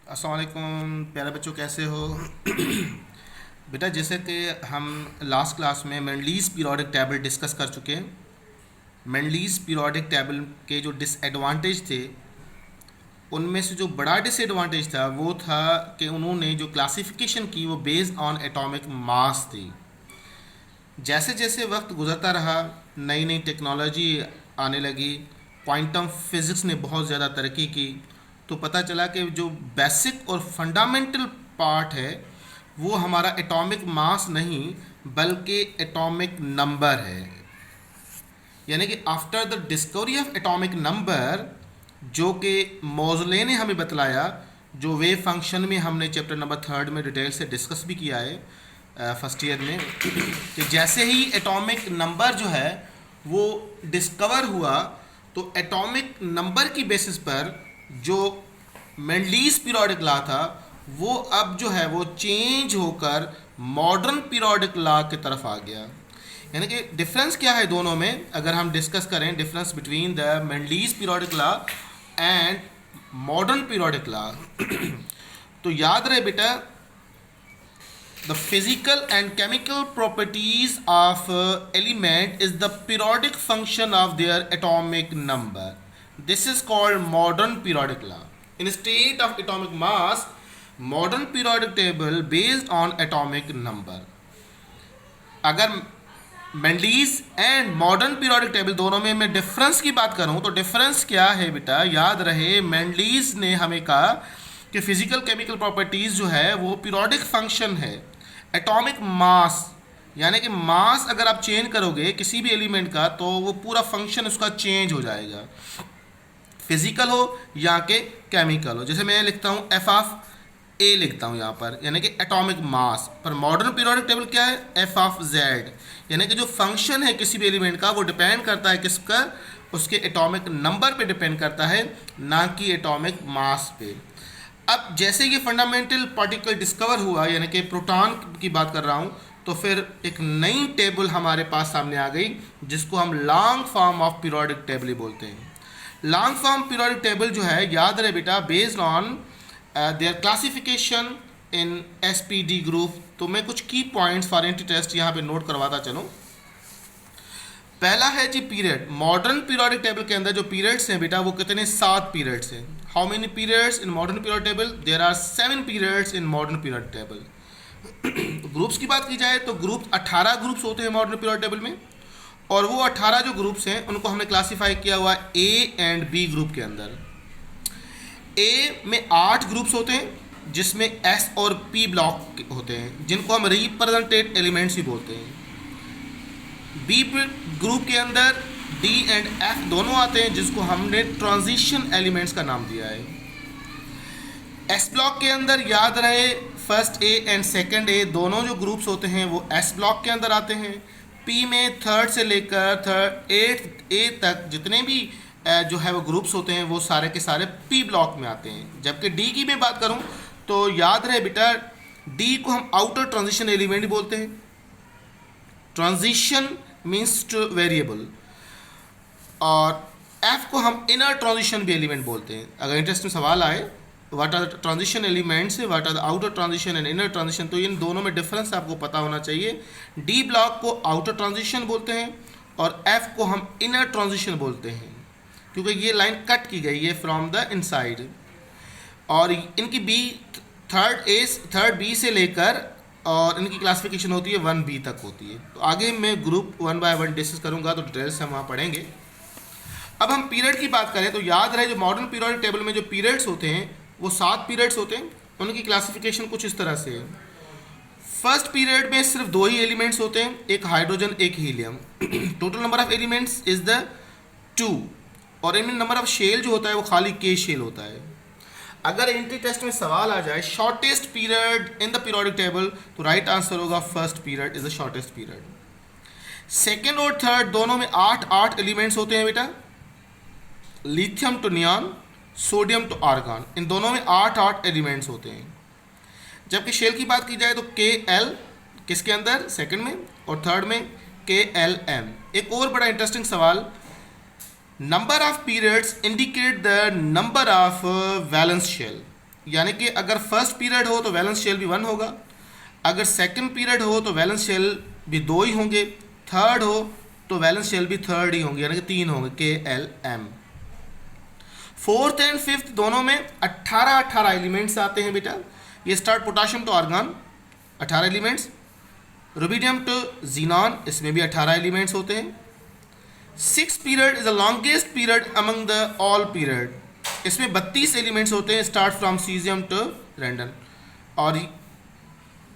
अस्सलाम वालेकुम प्यारे बच्चों, कैसे हो? बेटा, जैसे कि हम लास्ट क्लास में मेंडलीज पीरियोडिक टेबल डिस्कस कर चुके हैं। मेंडलीज पीरियोडिक टेबल के जो डिसएडवांटेज थे, उनमें से जो बड़ा डिसएडवांटेज था वो था कि उन्होंने जो क्लासिफिकेशन की वो बेस्ड ऑन एटॉमिक मास थी। जैसे जैसे वक्त गुजरता रहा, नई नई टेक्नोलॉजी आने लगी, क्वांटम फिज़िक्स ने बहुत ज़्यादा तरक्की की, तो पता चला कि जो बेसिक और फंडामेंटल पार्ट है वो हमारा एटॉमिक मास नहीं बल्कि एटॉमिक नंबर है। यानी कि after the discovery of atomic number, जो कि मोज़ले ने हमें बतलाया, जो वेव फंक्शन में हमने चैप्टर नंबर 3 में डिटेल से डिस्कस भी किया है फर्स्ट ईयर में, कि जैसे ही एटॉमिक नंबर जो है वो डिस्कवर हुआ तो एटॉमिक नंबर की बेसिस पर जो मेंडलीज पीरियोडिक लॉ था वो अब जो है वो चेंज होकर मॉडर्न पीरियोडिक लॉ की तरफ आ गया। यानी कि डिफरेंस क्या है दोनों में, अगर हम डिस्कस करें difference between the Mendeleev's periodic law and modern periodic law, तो याद रहे बेटा, the physical and chemical properties of element is the periodic function of their atomic number. This is called modern periodic law. In state of atomic mass, modern periodic table based on atomic number. अगर Mendeleev's and modern periodic table दोनों में मैं difference की बात करूं तो difference क्या है बेटा, याद रहे मेंडलीज ने हमें कहा कि फिजिकल केमिकल प्रॉपर्टीज जो है वो पीरियोडिक फंक्शन है। एटॉमिक मास, यानी कि मास अगर आप चेंज करोगे किसी भी एलिमेंट का तो वो पूरा फंक्शन उसका चेंज हो जाएगा, फिजिकल हो या के केमिकल हो। जैसे मैं लिखता हूँ एफ ऑफ ए लिखता हूँ यहाँ पर, यानी कि एटॉमिक मास। पर मॉडर्न पीरियोडिक टेबल क्या है, एफ ऑफ जेड, यानी कि जो फंक्शन है किसी भी एलिमेंट का वो डिपेंड करता है किसका, उसके एटॉमिक नंबर पे डिपेंड करता है, ना कि एटॉमिक मास पे। अब जैसे ये फंडामेंटल पार्टिकल डिस्कवर हुआ, यानी कि प्रोटॉन की बात कर रहा हूँ, तो फिर एक नई टेबल हमारे पास सामने आ गई जिसको हम long form of periodic table ही बोलते हैं। लॉन्ग फॉर्म पीरियोडिक टेबल जो है, याद रहे बेटा, based on their classification in SPD group. तो मैं कुछ की पॉइंट्स फॉर एंट्री टेस्ट यहाँ पे नोट करवाता चलूँ। पहला है जी पीरियड। मॉडर्न पीरियोडिक टेबल के अंदर जो पीरियड्स हैं बेटा वो कितने, 7 पीरियड्स हैं। How many periods in modern periodic table? There are 7 periods in modern periodic table. Groups की बात की जाए तो ग्रुप 18 ग्रुप्स होते हैं मॉडर्न पीरियोडिक टेबल में, और वो 18 जो ग्रुप्स हैं उनको हमने क्लासीफाई किया हुआ ए एंड बी ग्रुप के अंदर। ए में 8 ग्रुप्स होते हैं जिसमें एस और पी ब्लॉक होते हैं, जिनको हम रिप्रेजेंटेड एलिमेंट्स ही बोलते हैं। बी ग्रुप के अंदर डी एंड एफ दोनों आते हैं जिसको हमने ट्रांजिशन एलिमेंट्स का नाम दिया है। एस ब्लॉक के अंदर याद रहे फर्स्ट ए एंड सेकंड ए दोनों जो ग्रुप्स होते हैं वो एस ब्लॉक के अंदर आते हैं। पी में थर्ड से लेकर एट्थ ए तक जितने भी जो है वो ग्रुप्स होते हैं वो सारे के सारे पी ब्लॉक में आते हैं। जबकि डी की मैं बात करूं तो याद रहे बेटा, डी को हम आउटर ट्रांजिशन एलिमेंट बोलते हैं। ट्रांजिशन मीन्स टू वेरिएबल, और एफ को हम इनर ट्रांजिशन भी एलिमेंट बोलते हैं। अगर इंटरेस्ट में सवाल आए what are the transition elements, what are the outer transition and inner transition, तो इन दोनों में डिफरेंस आपको पता होना चाहिए। डी ब्लॉक को आउटर ट्रांजिशन बोलते हैं और एफ को हम इनर ट्रांजिशन बोलते हैं, क्योंकि ये लाइन कट की गई है फ्रॉम द इनसाइड। और इनकी बी थर्ड बी से लेकर और इनकी क्लासिफिकेशन होती है 1B तक होती है। तो आगे मैं ग्रुप 1 बाय 1 डिस्कस करूंगा तो डिटेल्स हम वहाँ पढ़ेंगे। अब हम पीरियड की बात करें तो याद रहे जो मॉडर्न पीरियोडिक टेबल में जो पीरियड्स होते हैं वो 7 पीरियड्स होते हैं। उनकी क्लासिफिकेशन कुछ इस तरह से है। फर्स्ट पीरियड में सिर्फ 2 ही एलिमेंट्स होते हैं, एक हाइड्रोजन एक helium. Total number of elements is the 2, और इनमें नंबर ऑफ शेल जो होता है वो खाली के शेल होता है। अगर एंट्री टेस्ट में सवाल आ जाए shortest period in the periodic table, तो राइट आंसर होगा first period is the shortest period. Second और थर्ड दोनों में 8 एलिमेंट्स होते हैं बेटा, lithium to neon, sodium to argon, इन दोनों में 8 एलिमेंट्स होते हैं। जबकि शेल की बात की जाए तो के एल किसके अंदर, सेकंड में, और थर्ड में के एल एम। एक और बड़ा इंटरेस्टिंग सवाल, number of periods indicate the number of valence shell, यानी कि अगर फर्स्ट पीरियड हो तो वैलेंस शेल भी 1 होगा, अगर सेकंड पीरियड हो तो वैलेंस शेल भी 2 ही होंगे, थर्ड हो तो वैलेंस शेल भी थर्ड ही होंगे, यानी कि 3 होंगे, KLM। फोर्थ एंड फिफ्थ दोनों में 18 एलिमेंट्स आते हैं बेटा। ये start potassium to argon 18 elements, rubidium to xenon इसमें भी 18 एलिमेंट्स होते हैं। Six period is the longest period among the all period, इसमें 32 एलिमेंट्स होते हैं start from caesium to radon. और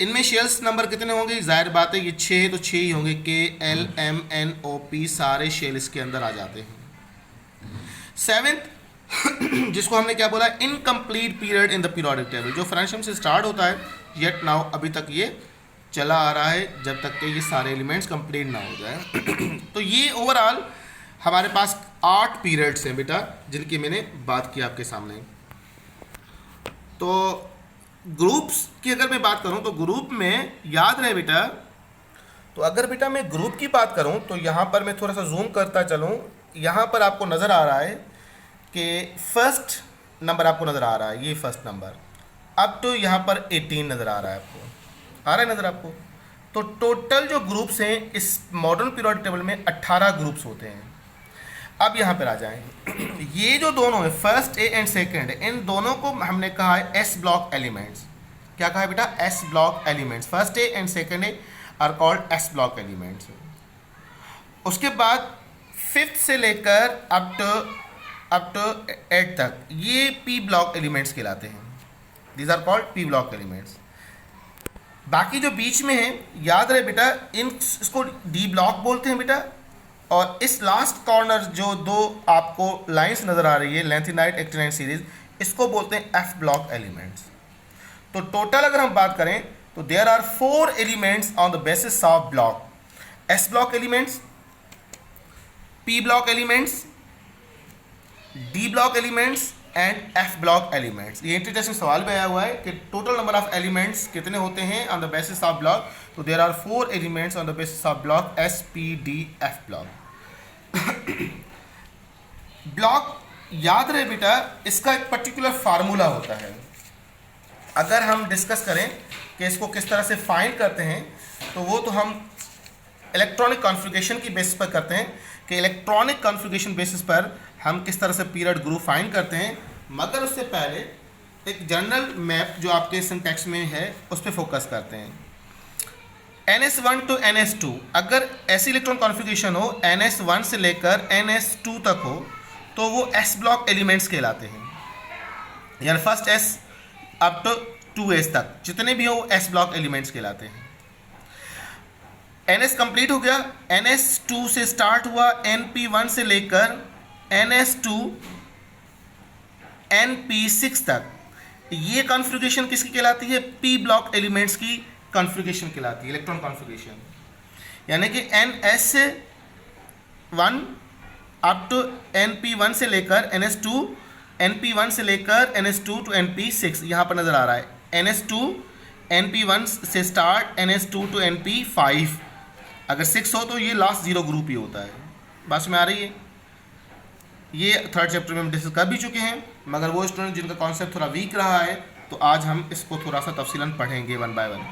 इनमें शेल्स नंबर कितने होंगे, जाहिर बात है ये 6 है तो 6 ही होंगे, KLMNOP सारे शेल इसके अंदर आ जाते हैं। सेवेंथ जिसको हमने क्या बोला, incomplete period in the periodic table, जो फ्रेंडशिप से स्टार्ट होता है येट नाउ अभी तक ये चला आ रहा है जब तक कि ये सारे एलिमेंट्स कंप्लीट ना हो जाए। तो ये ओवरऑल हमारे पास 8 पीरियड्स हैं बेटा जिनकी मैंने बात की आपके सामने। तो ग्रुप्स की अगर मैं बात करूं तो ग्रुप में याद रहे बेटा, तो अगर बेटा मैं ग्रुप की बात करूं तो यहाँ पर मैं थोड़ा सा जूम करता चलूं, यहाँ पर आपको नज़र आ रहा है कि फर्स्ट नंबर आपको नज़र आ रहा है, ये फर्स्ट नंबर, अब तो यहाँ पर 18 नज़र आ रहा है, आपको आ रहा है नज़र आपको। तो टोटल जो ग्रुप्स हैं इस मॉडर्न पीरियोडिक टेबल में 18 ग्रुप्स होते हैं। अब यहाँ पर आ जाएं, ये जो दोनों है फर्स्ट ए एंड सेकंड, इन दोनों को हमने कहा है एस ब्लॉक एलिमेंट्स। क्या कहा है बेटा, S block elements. First A and second A R called S block elements. उसके बाद फिफ्थ से लेकर अप टू 8 तक ये पी ब्लॉक एलिमेंट्स कहलाते हैं, these are called P block elements. बाकी जो बीच में है याद रहे बेटा, इसको डी ब्लॉक बोलते हैं बेटा। और इस लास्ट कॉर्नर जो दो आपको लाइंस नज़र आ रही है लेंथिनाइट एक्टिनाइन सीरीज, इसको बोलते हैं एफ ब्लॉक एलिमेंट्स। तो टोटल अगर हम बात करें तो there are 4 elements on the basis of block, S block elements, P block elements, D block elements and F block elements. ये इंट्री टेस्ट में सवाल में आया हुआ है कि टोटल नंबर ऑफ एलिमेंट्स कितने होते हैं on the basis of block, तो there are 4 elements on the basis of block s p d f block. Block याद रहे बेटा, इसका एक पर्टिकुलर फार्मूला होता है। अगर हम डिस्कस करें कि इसको किस तरह से फाइंड करते हैं, तो वो तो हम इलेक्ट्रॉनिक कॉन्फ़िगरेशन की बेसिस पर करते हैं कि इलेक्ट्रॉनिक कॉन्फ़िगरेशन बेसिस पर हम किस तरह से पीरियड ग्रुप फाइंड करते हैं। मगर उससे पहले एक जनरल मैप जो आपके सिंटैक्स में है उस पर फोकस करते हैं। NS1 टू NS2, अगर ऐसी इलेक्ट्रॉन कॉन्फ़िगरेशन हो NS1 से लेकर NS2 तक हो तो वो S ब्लॉक एलिमेंट्स कहलाते हैं, यानी first S up to 2S तक जितने भी हो S ब्लॉक एलिमेंट्स कहलाते हैं। NS कंप्लीट हो गया, NS2 से स्टार्ट हुआ, NP1 से लेकर NS2 NP6 तक, ये कॉन्फ़िगरेशन किसकी कहलाती है, P ब्लॉक एलिमेंट्स की कॉन्फ़िगरेशन कहलाती है, इलेक्ट्रॉन कॉन्फ़िगरेशन। यानी कि NS1 अप टू NP1 से लेकर NS2, NP1 से लेकर NS2 टू NP6 यहाँ पर नज़र आ रहा है। NS2 NP1 से स्टार्ट NS2 टू NP5, अगर 6 हो तो ये लास्ट 0 ग्रुप ही होता है। बात में आ रही है, ये थर्ड चैप्टर में हम डिस्कस कर भी चुके हैं, मगर वो स्टूडेंट जिनका कॉन्सेप्ट थोड़ा वीक रहा है तो आज हम इसको थोड़ा सा तफसीलन पढ़ेंगे 1 बाय 1।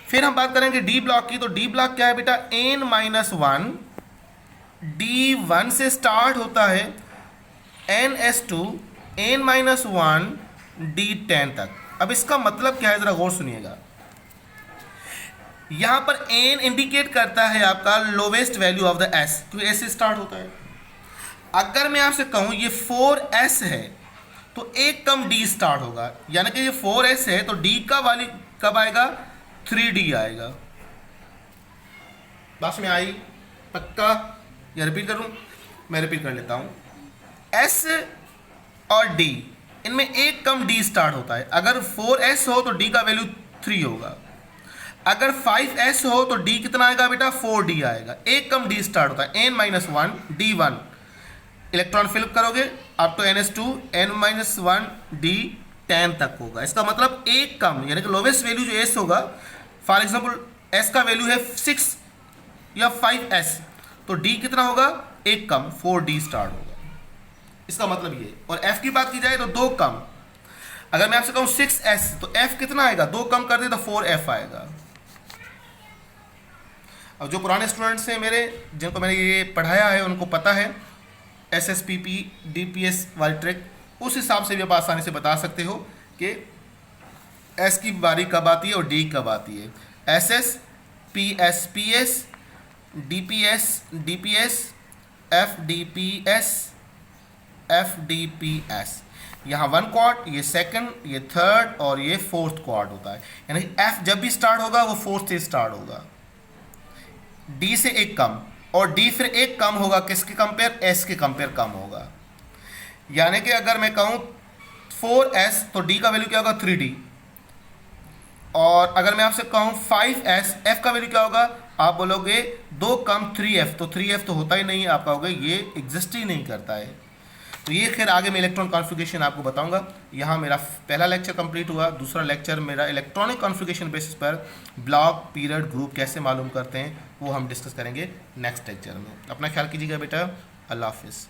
फिर हम बात करेंगे डी ब्लॉक की। तो डी ब्लॉक क्या है बेटा, N-1 D1 से स्टार्ट होता है NS2 N-1 D10 तक। अब इसका मतलब क्या है ज़रा गौर सुनिएगा, यहाँ पर N इंडिकेट करता है आपका lowest value of the S, क्योंकि S से स्टार्ट होता है। अगर मैं आपसे कहूँ ये 4S है तो एक कम D स्टार्ट होगा, यानी कि ये 4S है तो D का वैल्यू कब आएगा, 3D आएगा। बात में आई पक्का या रिपीट करूं, मैं रिपीट कर लेता हूं। S और D इनमें एक कम D स्टार्ट होता है, अगर 4S हो तो D का वैल्यू 3 होगा, अगर 5S हो तो D कितना आएगा बेटा, 4D आएगा। एक कम D स्टार्ट होता है N-1 D1, इलेक्ट्रॉन फिलअप करोगे up to NS2 N-1 D10 तक होगा। इसका मतलब एक कम, यानी कि लोवेस्ट वैल्यू जो S होगा, फॉर एग्जांपल S का वैल्यू है 6 या 5S, तो D कितना होगा, एक कम 4D स्टार्ट होगा। इसका मतलब ये। और F की बात की जाए तो 2 कम, अगर मैं आपसे कहूँ 6s तो f कितना आएगा, 2 कम कर दे तो 4f आएगा। अब जो पुराने स्टूडेंट्स हैं मेरे, जिनको मैंने ये पढ़ाया है, उनको पता है SSPP DPS वाली ट्रिक, उस हिसाब से भी आप आसानी से बता सकते हो कि S की बारी कब आती है और D कब आती है। SS PS PS DPS DPS FDPS FDPS। यहाँ 1 क्वाड, ये सेकंड, ये थर्ड और ये फोर्थ क्वाड होता है। यानी F जब भी स्टार्ट होगा वो फोर्थ से स्टार्ट होगा, D से एक कम, और D फिर एक कम होगा किसके कंपेयर, S के कंपेयर कम होगा। यानी कि अगर मैं कहूँ 4S तो D का वैल्यू क्या होगा, 3D। और अगर मैं आपसे कहूँ 5S, F का वैल्यू क्या होगा, आप बोलोगे 2 कम 3F, तो 3F तो होता ही नहीं है, आप कहोगे ये एग्जिस्ट ही नहीं करता है। तो ये खैर आगे मैं इलेक्ट्रॉन कॉन्फ़िगरेशन आपको बताऊंगा। यहाँ मेरा पहला लेक्चर कंप्लीट हुआ। दूसरा लेक्चर मेरा इलेक्ट्रॉनिक कॉन्फ़िगरेशन बेसिस पर ब्लॉक, पीरियड, ग्रुप कैसे मालूम करते हैं वो हम डिस्कस करेंगे नेक्स्ट लेक्चर में। अपना ख्याल कीजिएगा बेटा। अल्लाह हाफिज़।